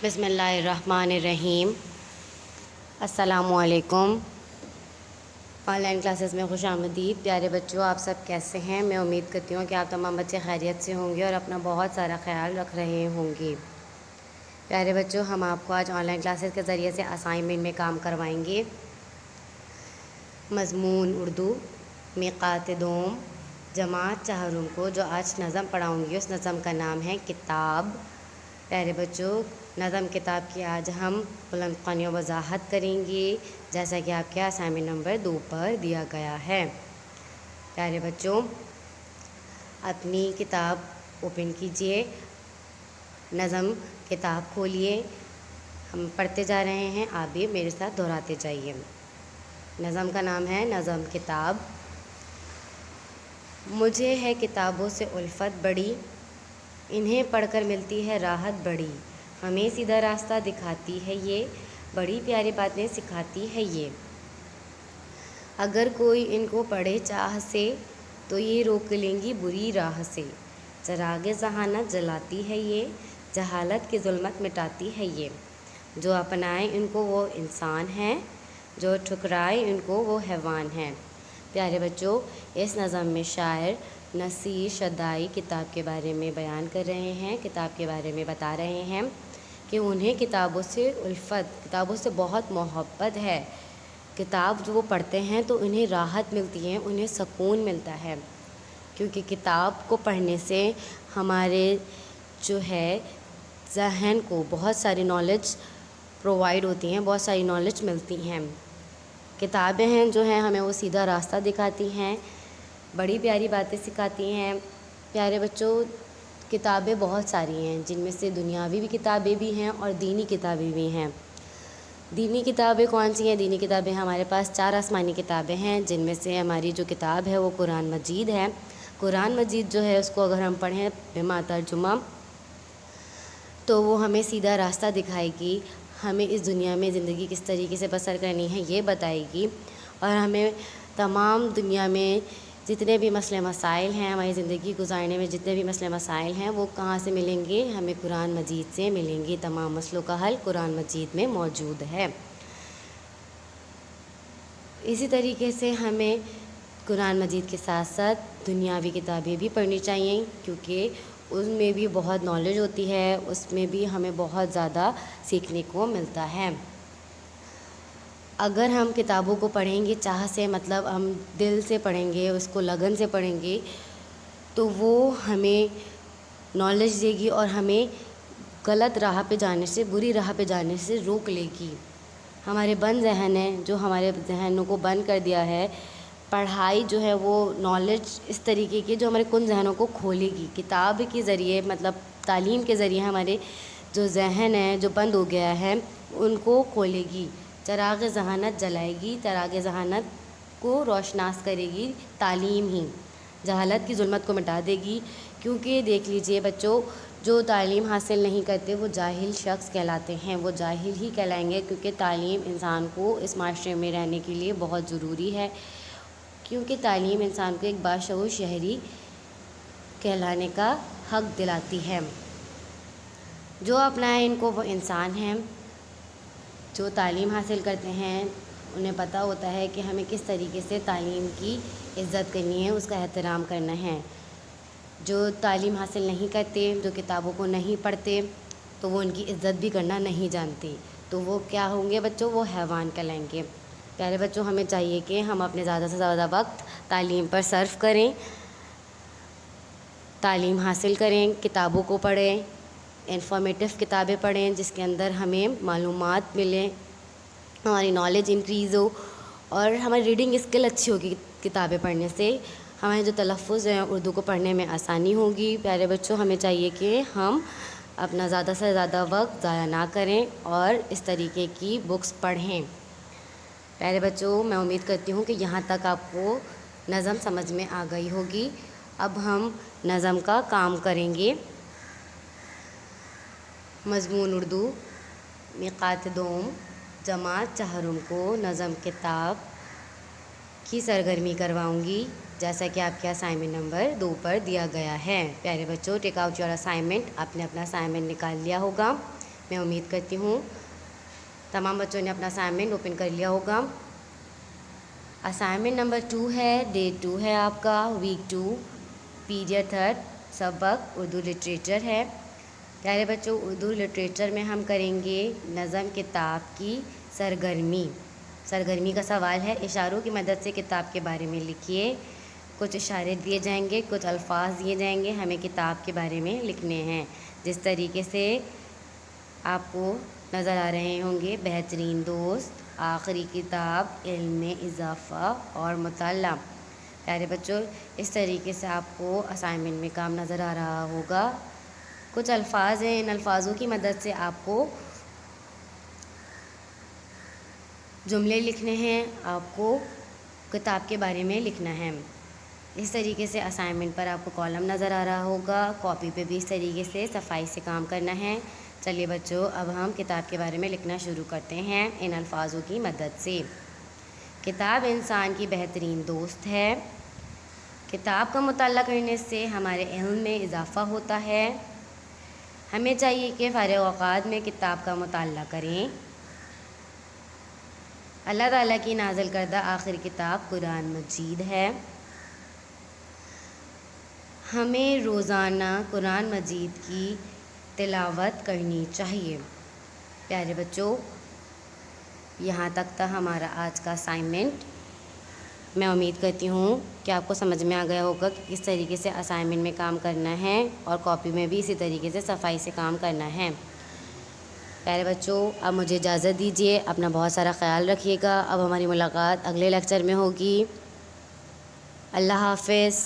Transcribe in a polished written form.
बिस्मिल्लाहिर्रहमानिर्रहीम। अस्सलामुअलैकुम। Online classes में खुश आमदीद। प्यारे बच्चों, आप सब कैसे हैं? मैं उम्मीद करती हूँ कि आप तमाम बच्चे खैरियत से होंगे और अपना बहुत सारा ख्याल रख रहे होंगे। प्यारे बच्चों, हम आपको आज ऑनलाइन क्लासेस के ज़रिए से असाइनमेंट में काम करवाएंगे। मज़मून उर्दू मिक़ात दोम जमात चहारुम को जो आज नज़म पढ़ाऊँगी उस नज़म का नाम है किताब। प्यारे बच्चों, नज़म किताब की आज हम बुलंद ख़्वानी वज़ाहत करेंगे, जैसा कि आपके असाइनमेंट नंबर 2 पर दिया गया है। प्यारे बच्चों, अपनी किताब ओपन कीजिए, नज़म किताब खोलिए। हम पढ़ते जा रहे हैं, आप भी मेरे साथ दोहराते जाइए। नज़म का नाम है नज़म किताब। मुझे है किताबों से उल्फत बड़ी, इन्हें पढ़कर मिलती है राहत बड़ी। हमें सीधा रास्ता दिखाती है ये, बड़ी प्यारी बातें सिखाती है ये। अगर कोई इनको पढ़े चाह से तो ये रोक लेंगी बुरी राह से। चरागे ज़हानत जलाती है ये, जहालत की जुल्मत मिटाती है ये। जो अपनाए इनको वो इंसान हैं, जो ठुकराए इनको वो हैवान हैं। प्यारे बच्चों, इस नज़म में शायर नसीर शदाई किताब के बारे में बयान कर रहे हैं, किताब के बारे में बता रहे हैं कि उन्हें किताबों से उल्फत, किताबों से बहुत मोहब्बत है। किताब जो वो पढ़ते हैं तो उन्हें राहत मिलती है, उन्हें सुकून मिलता है, क्योंकि किताब को पढ़ने से हमारे जो है ज़हन को बहुत सारी नॉलेज प्रोवाइड होती हैं, बहुत सारी नॉलेज मिलती हैं। किताबें हैं जो हैं हमें वो सीधा रास्ता दिखाती हैं, बड़ी प्यारी बातें सिखाती हैं। प्यारे बच्चों, किताबें बहुत सारी हैं, जिनमें से दुनियावी भी किताबें भी हैं और दीनी किताबें भी हैं। दीनी किताबें कौन सी हैं? दीनी किताबें हमारे पास 4 आसमानी किताबें हैं, जिनमें से हमारी जो किताब है वो कुरान मजीद है। कुरान मजीद जो है उसको अगर हम पढ़ें बिमा तर्जुमा तो वो हमें सीधा रास्ता दिखाएगी, हमें इस दुनिया में ज़िंदगी किस तरीके से बसर करनी है ये बताएगी, और हमें तमाम दुनिया में जितने भी मसले मसाइल हैं, हमारी ज़िंदगी गुजारने में जितने भी मसले मसाइल हैं वो कहाँ से मिलेंगे? हमें कुरान मजीद से मिलेंगे। तमाम मसलों का हल कुरान मजीद में मौजूद है। इसी तरीके से हमें कुरान मजीद के साथ साथ दुनियावी किताबें भी पढ़नी चाहिए, क्योंकि उनमें भी बहुत नॉलेज होती है, उसमें भी हमें बहुत ज़्यादा सीखने को मिलता है। अगर हम किताबों को पढ़ेंगे चाह से, मतलब हम दिल से पढ़ेंगे, उसको लगन से पढ़ेंगे, तो वो हमें नॉलेज देगी और हमें गलत राह पे जाने से, बुरी राह पे जाने से रोक लेगी। हमारे बंद जहन है जो हमारे जहनों को बंद कर दिया है, पढ़ाई जो है वो नॉलेज इस तरीके की जो हमारे कुन जहनों को खोलेगी। किताब के ज़रिए, मतलब तालीम के ज़रिए हमारे जो जहन है जो बंद हो गया है उनको खोलेगी, चराग ज़हानत जलाएगी, चराग ज़हानत को रोशनास करेगी तालीम ही, जहालत की जुल्मत को मिटा देगी। क्योंकि देख लीजिए बच्चों, जो तालीम हासिल नहीं करते वो जाहिल शख्स कहलाते हैं, वो जाहिल ही कहलाएंगे, क्योंकि तालीम इंसान को इस माशरे में रहने के लिए बहुत ज़रूरी है, क्योंकि तालीम इंसान को एक बाशऊर शहरी कहलाने का हक़ दिलाती है। जो अपनाए इनको वो इंसान हैं। जो तालीम हासिल करते हैं उन्हें पता होता है कि हमें किस तरीके से तालीम की इज़्ज़त करनी है, उसका एहतराम करना है। जो तालीम हासिल नहीं करते, जो किताबों को नहीं पढ़ते, तो वो उनकी इज़्ज़त भी करना नहीं जानते, तो वो क्या होंगे बच्चों? वो हैवान कहलाएंगे। प्यारे बच्चों, हमें चाहिए कि हम अपने ज़्यादा से ज़्यादा वक्त तालीम पर सर्फ करें, तालीम हासिल करें, किताबों को पढ़ें, इन्फॉर्मेटिव किताबें पढ़ें जिसके अंदर हमें मालूमात मिलें, हमारी नॉलेज इंक्रीज़ हो और हमारी रीडिंग स्किल अच्छी होगी। किताबें पढ़ने से हमारे जो तलफ़्फ़ुज़ हैं उर्दू को पढ़ने में आसानी होगी। प्यारे बच्चों, हमें चाहिए कि हम अपना ज़्यादा से ज़्यादा वक्त ज़ाया ना करें और इस तरीके की बुक्स पढ़ें। प्यारे बच्चों, मैं उम्मीद करती हूँ कि यहाँ तक आपको नज़म समझ में आ गई होगी। अब हम नज़म का काम करेंगे। मज़मून उर्दू मिक़ात दोम जमात चहारुम को नज़म किताब की सरगर्मी करवाऊँगी, जैसा कि आपके असाइनमेंट नंबर 2 पर दिया गया है। प्यारे बच्चों, टेक आउट योर असाइनमेंट। आपने अपना असाइनमेंट निकाल लिया होगा। میں امید کرتی ہوں تمام بچوں نے اپنا اسائنمنٹ اوپن کر لیا ہوگا۔ اسائنمنٹ نمبر 2 ہے، ڈے 2 ہے آپ کا، ویک 2، پیریڈ 3، سبق اردو لٹریچر ہے۔ پیارے بچوں، اردو لٹریچر میں ہم کریں گے نظم کتاب کی سرگرمی کا سوال ہے، اشاروں کی مدد سے کتاب کے بارے میں لکھیے۔ کچھ اشارے دیے جائیں گے، کچھ الفاظ دیے جائیں گے، ہمیں کتاب کے بارے میں لکھنے ہیں۔ جس طریقے سے آپ کو نظر آ رہے ہوں گے، بہترین دوست، آخری کتاب، علم میں اضافہ اور مطالعہ۔ پیارے بچوں، اس طریقے سے آپ کو اسائنمنٹ میں کام نظر آ رہا ہوگا۔ کچھ الفاظ ہیں، ان الفاظوں کی مدد سے آپ کو جملے لکھنے ہیں، آپ کو کتاب کے بارے میں لکھنا ہے۔ اس طریقے سے اسائنمنٹ پر آپ کو کالم نظر آ رہا ہوگا، کاپی پہ بھی اس طریقے سے صفائی سے کام کرنا ہے۔ چلیے بچوں، اب ہم کتاب کے بارے میں لکھنا شروع کرتے ہیں ان الفاظوں کی مدد سے۔ کتاب انسان کی بہترین دوست ہے۔ کتاب کا مطالعہ کرنے سے ہمارے علم میں اضافہ ہوتا ہے۔ ہمیں چاہیے کہ فارغ اوقات میں کتاب کا مطالعہ کریں۔ اللہ تعالیٰ کی نازل کردہ آخری کتاب قرآن مجید ہے۔ ہمیں روزانہ قرآن مجید کی تلاوت کرنی چاہیے۔ پیارے بچوں، یہاں تک تھا ہمارا آج کا اسائنمنٹ۔ میں امید کرتی ہوں کہ آپ کو سمجھ میں آ گیا ہوگا کہ کس طریقے سے اسائنمنٹ میں کام کرنا ہے اور کاپی میں بھی اسی طریقے سے صفائی سے کام کرنا ہے۔ پیارے بچوں، اب مجھے اجازت دیجیے، اپنا بہت سارا خیال رکھیے گا۔ اب ہماری ملاقات اگلے لیکچر میں ہوگی۔ اللہ حافظ۔